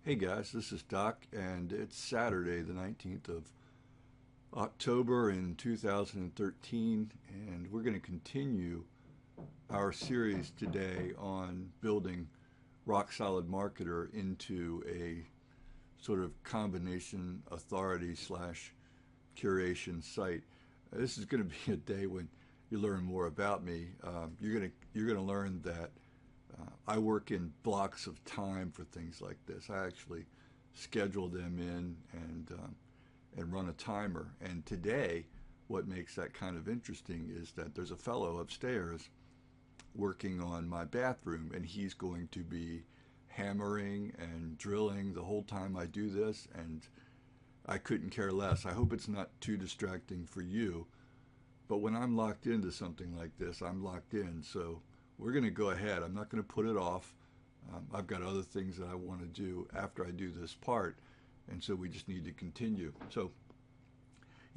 Hey guys, this is Doc, and it's Saturday, the 19th of October in 2013, and we're going to continue our series today on building Rock Solid Marketer into a sort of combination authority slash curation site. This is going to be a day when you learn more about me. You're gonna learn that I work in blocks of time for things like this. I actually schedule them in and run a timer. And today, what makes that kind of interesting is that there's a fellow upstairs working on my bathroom, and he's going to be hammering and drilling the whole time I do this, and I couldn't care less. I hope it's not too distracting for you, but when I'm locked into something like this, I'm locked in. So we're going to go ahead. I'm not going to put it off. I've got other things that I want to do after I do this part, and so we just need to continue. So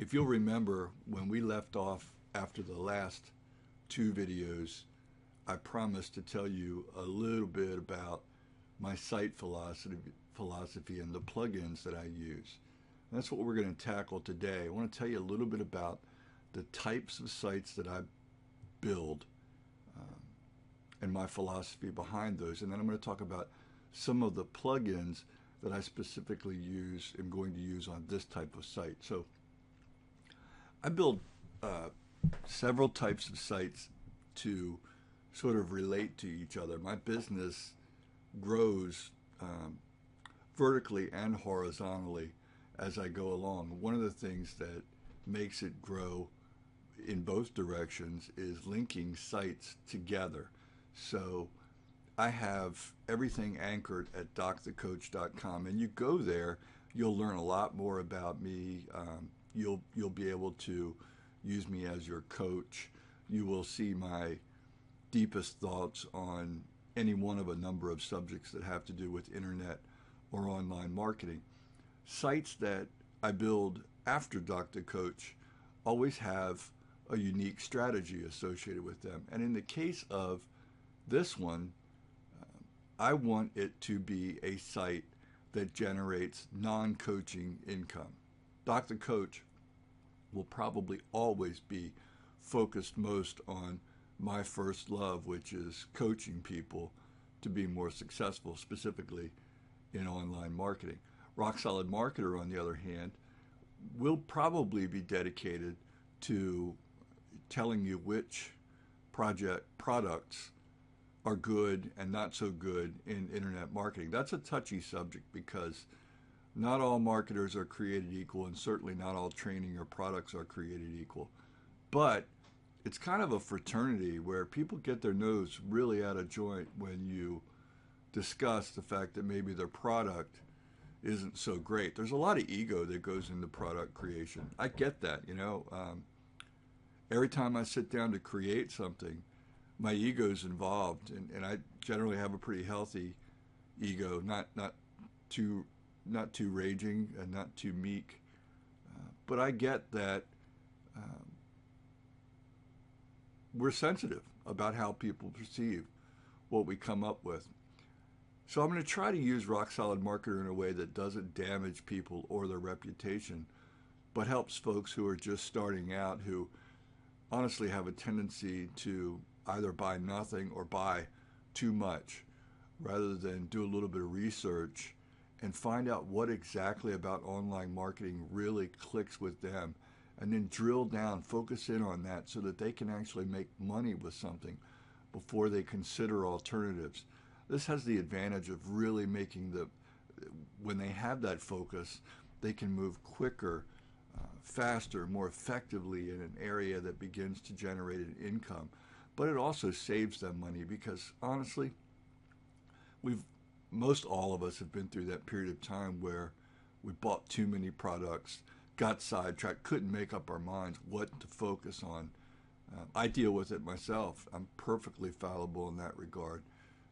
if you'll remember, when we left off after the last two videos, I promised to tell you a little bit about my site philosophy and the plugins that I use. And that's what we're going to tackle today. I want to tell you a little bit about the types of sites that I build um, and my philosophy behind those. And then I'm going to talk about some of the plugins that I specifically am going to use on this type of site. So I build several types of sites to sort of relate to each other. My business grows vertically and horizontally as I go along. One of the things that makes it grow in both directions is linking sites together. So I have everything anchored at docthecoach.com, and you go there, you'll learn a lot more about me. You'll be able to use me as your coach. You will see my deepest thoughts on any one of a number of subjects that have to do with internet or online marketing. Sites that I build after Dr. Coach always have a unique strategy associated with them. And in the case of this one, I want it to be a site that generates non-coaching income. Dr. Coach will probably always be focused most on my first love, which is coaching people to be more successful, specifically in online marketing. Rock Solid Marketer, on the other hand, will probably be dedicated to telling you which products are good and not so good in internet marketing. That's a touchy subject because not all marketers are created equal, and certainly not all training or products are created equal. But it's kind of a fraternity where people get their nose really out of joint when you discuss the fact that maybe their product isn't so great. There's a lot of ego that goes into product creation. I get that. Every time I sit down to create something, my ego's involved, and I generally have a pretty healthy ego, not too raging and not too meek. But I get that we're sensitive about how people perceive what we come up with. So I'm going to try to use Rock Solid Marketer in a way that doesn't damage people or their reputation, but helps folks who are just starting out, who honestly have a tendency to either buy nothing or buy too much, rather than do a little bit of research and find out what exactly about online marketing really clicks with them, and then drill down, focus in on that so that they can actually make money with something before they consider alternatives. This has the advantage of really making when they have that focus, they can move quicker, faster, more effectively in an area that begins to generate an income. But it also saves them money because honestly, most all of us have been through that period of time where we bought too many products, got sidetracked, couldn't make up our minds what to focus on. I deal with it myself. I'm perfectly fallible in that regard.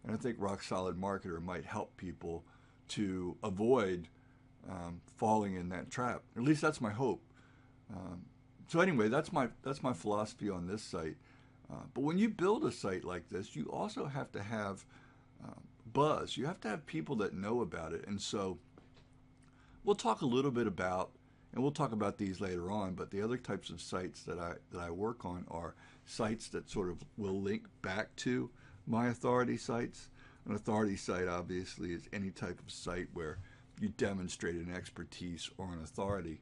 And I think Rock Solid Marketer might help people to avoid falling in that trap. At least that's my hope. So anyway, that's my philosophy on this site. But when you build a site like this, you also have to have buzz. You have to have people that know about it. And so we'll talk a little bit about, and we'll talk about these later on, but the other types of sites that I work on are sites that sort of will link back to my authority sites. An authority site obviously is any type of site where you demonstrate an expertise or an authority.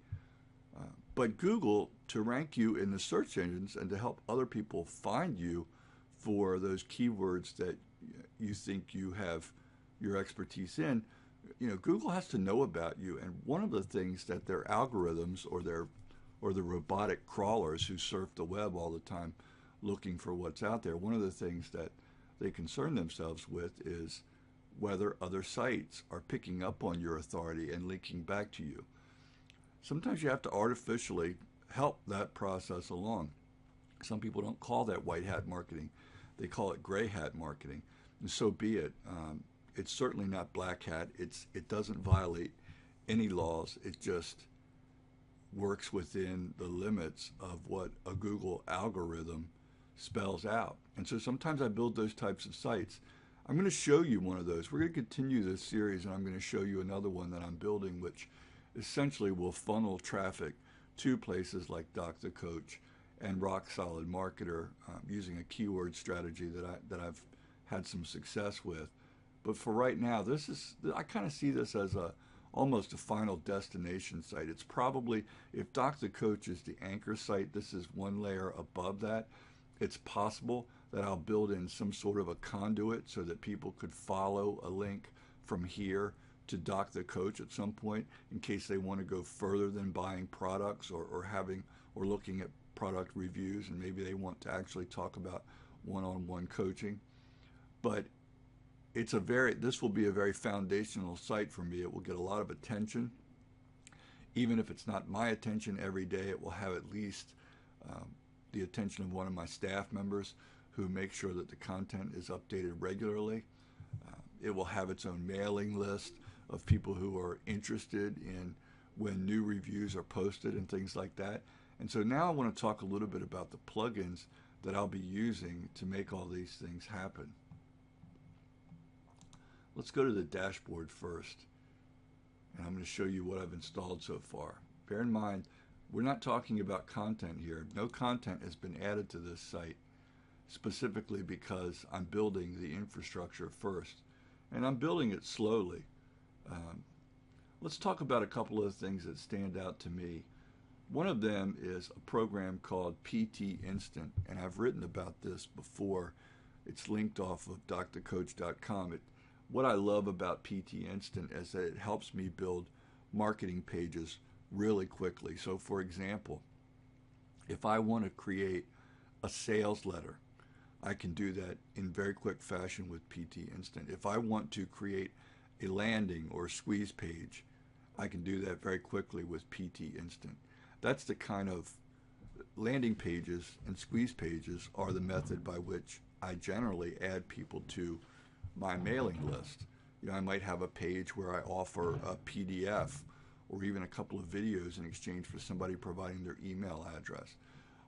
But Google, to rank you in the search engines and to help other people find you for those keywords that you think you have your expertise in, Google has to know about you. And one of the things that their algorithms or the robotic crawlers who surf the web all the time looking for what's out there, one of the things that they concern themselves with is whether other sites are picking up on your authority and linking back to you. Sometimes you have to artificially help that process along. Some people don't call that white hat marketing. They call it gray hat marketing. And so be it. It's certainly not black hat. It doesn't violate any laws. It just works within the limits of what a Google algorithm spells out. And so sometimes I build those types of sites. I'm going to show you one of those. We're going to continue this series, and I'm going to show you another one that I'm building, which essentially will funnel traffic to places like Dr. Coach and Rock Solid Marketer using a keyword strategy that I've had some success with. But for right now, I kind of see this as almost a final destination site. It's probably, if Dr. Coach is the anchor site, this is one layer above that. It's possible that I'll build in some sort of a conduit so that people could follow a link from here to Dr. Coach at some point in case they want to go further than buying products or looking at product reviews, and maybe they want to actually talk about one-on-one coaching. But this will be a very foundational site for me. It will get a lot of attention. Even if it's not my attention every day, it will have at least the attention of one of my staff members who make sure that the content is updated regularly. It will have its own mailing list of people who are interested in when new reviews are posted and things like that. And so now I want to talk a little bit about the plugins that I'll be using to make all these things happen. Let's go to the dashboard first, and I'm going to show you what I've installed so far. Bear in mind, we're not talking about content here. No content has been added to this site, specifically because I'm building the infrastructure first, and I'm building it slowly. Let's talk about a couple of things that stand out to me. One of them is a program called PT Instant, and I've written about this before. It's linked off of drcoach.com. What I love about PT Instant is that it helps me build marketing pages really quickly. So for example, if I want to create a sales letter, I can do that in very quick fashion with PT Instant. If I want to create a landing or squeeze page, I can do that very quickly with PT Instant. That's the kind of landing pages and squeeze pages are the method by which I generally add people to my mailing list. I might have a page where I offer a PDF or even a couple of videos in exchange for somebody providing their email address.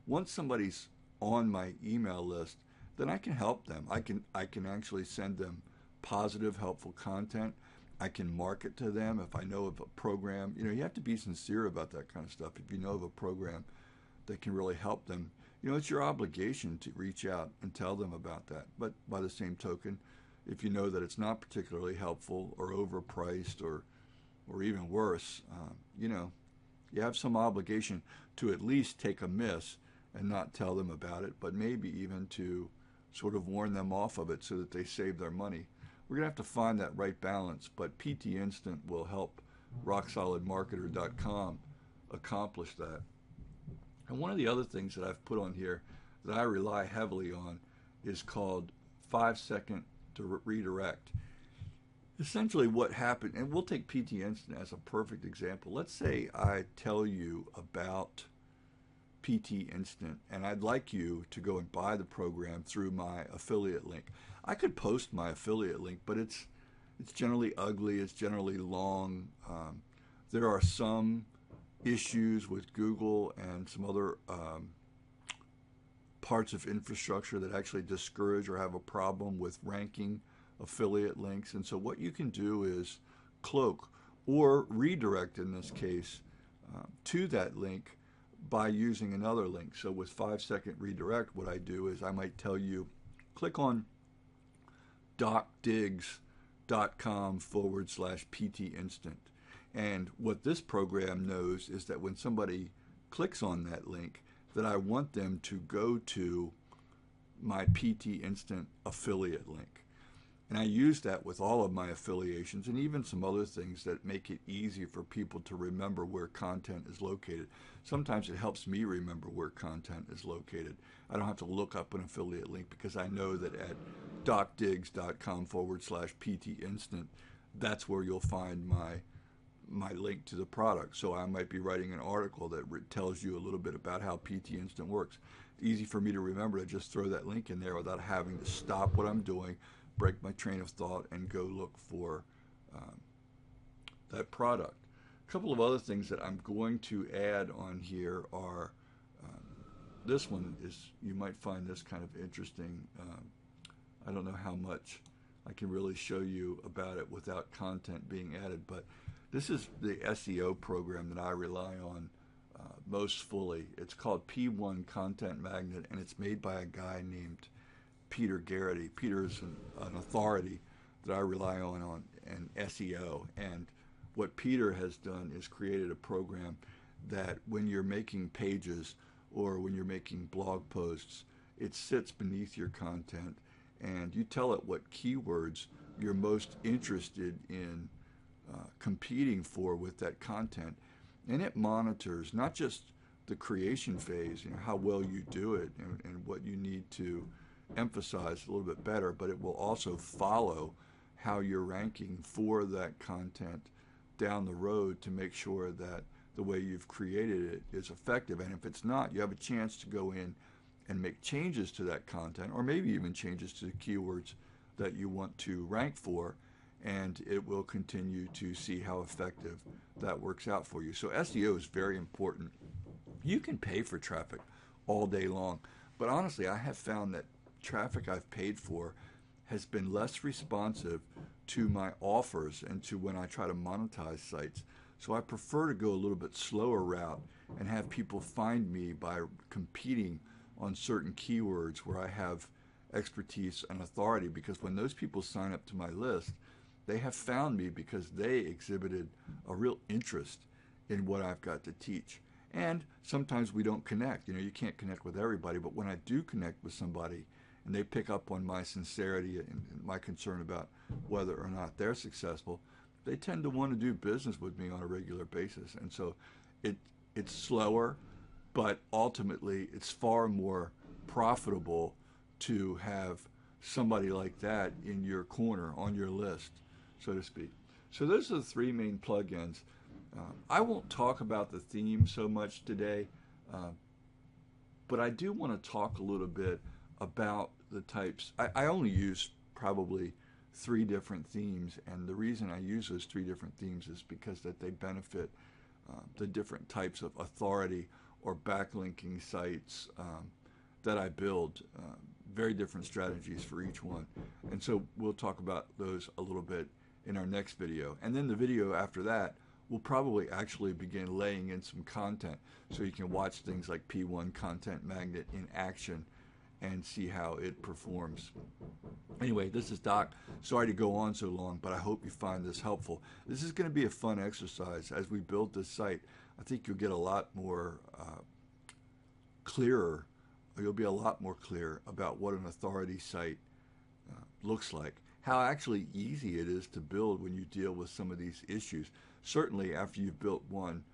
Once somebody's on my email list, then I can help them. I can actually send them positive, helpful content. I can market to them if I know of a program. You have to be sincere about that kind of stuff. If you know of a program that can really help them, it's your obligation to reach out and tell them about that. But by the same token, if you know that it's not particularly helpful or overpriced or even worse, you have some obligation to at least take a miss and not tell them about it, but maybe even to sort of warn them off of it so that they save their money. We're going to have to find that right balance, but PT Instant will help RockSolidMarketer.com accomplish that. And one of the other things that I've put on here that I rely heavily on is called 5-second to redirect. Essentially what happened, and we'll take PT Instant as a perfect example. Let's say I tell you about PT Instant and I'd like you to go and buy the program through my affiliate link. I could post my affiliate link, but it's generally ugly, it's generally long. There are some issues with Google and some other parts of infrastructure that actually discourage or have a problem with ranking affiliate links. And so what you can do is cloak or redirect, in this case, to that link by using another link. So with 5-second redirect, what I do is I might tell you, click on docdiggs.com/PT Instant. And what this program knows is that when somebody clicks on that link, that I want them to go to my PT Instant affiliate link. And I use that with all of my affiliations and even some other things that make it easy for people to remember where content is located. Sometimes it helps me remember where content is located. I don't have to look up an affiliate link because I know that at docdiggs.com/PT Instant, that's where you'll find my link to the product. So I might be writing an article that tells you a little bit about how PT Instant works. Easy for me to remember to just throw that link in there without having to stop what I'm doing, break my train of thought, and go look for that product. A couple of other things that I'm going to add on here are, this one is, you might find this kind of interesting. I don't know how much I can really show you about it without content being added, but this is the SEO program that I rely on most fully. It's called P1 Content Magnet, and it's made by a guy named Peter Garrity. Peter is an authority that I rely on in SEO, and what Peter has done is created a program that when you're making pages or when you're making blog posts, it sits beneath your content, and you tell it what keywords you're most interested in competing for with that content, and it monitors not just the creation phase, how well you do it and what you need to emphasize a little bit better, but it will also follow how you're ranking for that content down the road to make sure that the way you've created it is effective. And if it's not, you have a chance to go in and make changes to that content, or maybe even changes to the keywords that you want to rank for, and it will continue to see how effective that works out for you. So SEO is very important. You can pay for traffic all day long, but honestly, I have found that traffic I've paid for has been less responsive to my offers and to when I try to monetize sites. So I prefer to go a little bit slower route and have people find me by competing on certain keywords where I have expertise and authority, because when those people sign up to my list, they have found me because they exhibited a real interest in what I've got to teach. And sometimes we don't connect. You can't connect with everybody, but when I do connect with somebody and they pick up on my sincerity and my concern about whether or not they're successful, they tend to want to do business with me on a regular basis. And so it's slower, but ultimately it's far more profitable to have somebody like that in your corner, on your list, so to speak. So those are the three main plugins. I won't talk about the theme so much today, but I do want to talk a little bit about the types. I only use probably 3 different themes, and the reason I use those 3 different themes is because that they benefit the different types of authority or backlinking sites that I build. Very different strategies for each one. And so we'll talk about those a little bit in our next video. And then the video after that, we'll probably actually begin laying in some content so you can watch things like P1 Content Magnet in action and see how it performs. Anyway, this is Doc. Sorry to go on so long, but I hope you find this helpful. This is going to be a fun exercise. As we build this site, I think you'll get a lot more clearer, or you'll be a lot more clear about what an authority site looks like, how actually easy it is to build when you deal with some of these issues. Certainly after you've built one,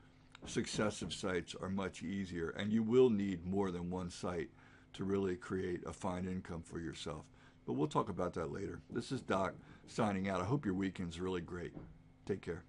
successive sites are much easier, and you will need more than one site to really create a fine income for yourself. But we'll talk about that later. This is Doc signing out. I hope your weekend's really great. Take care.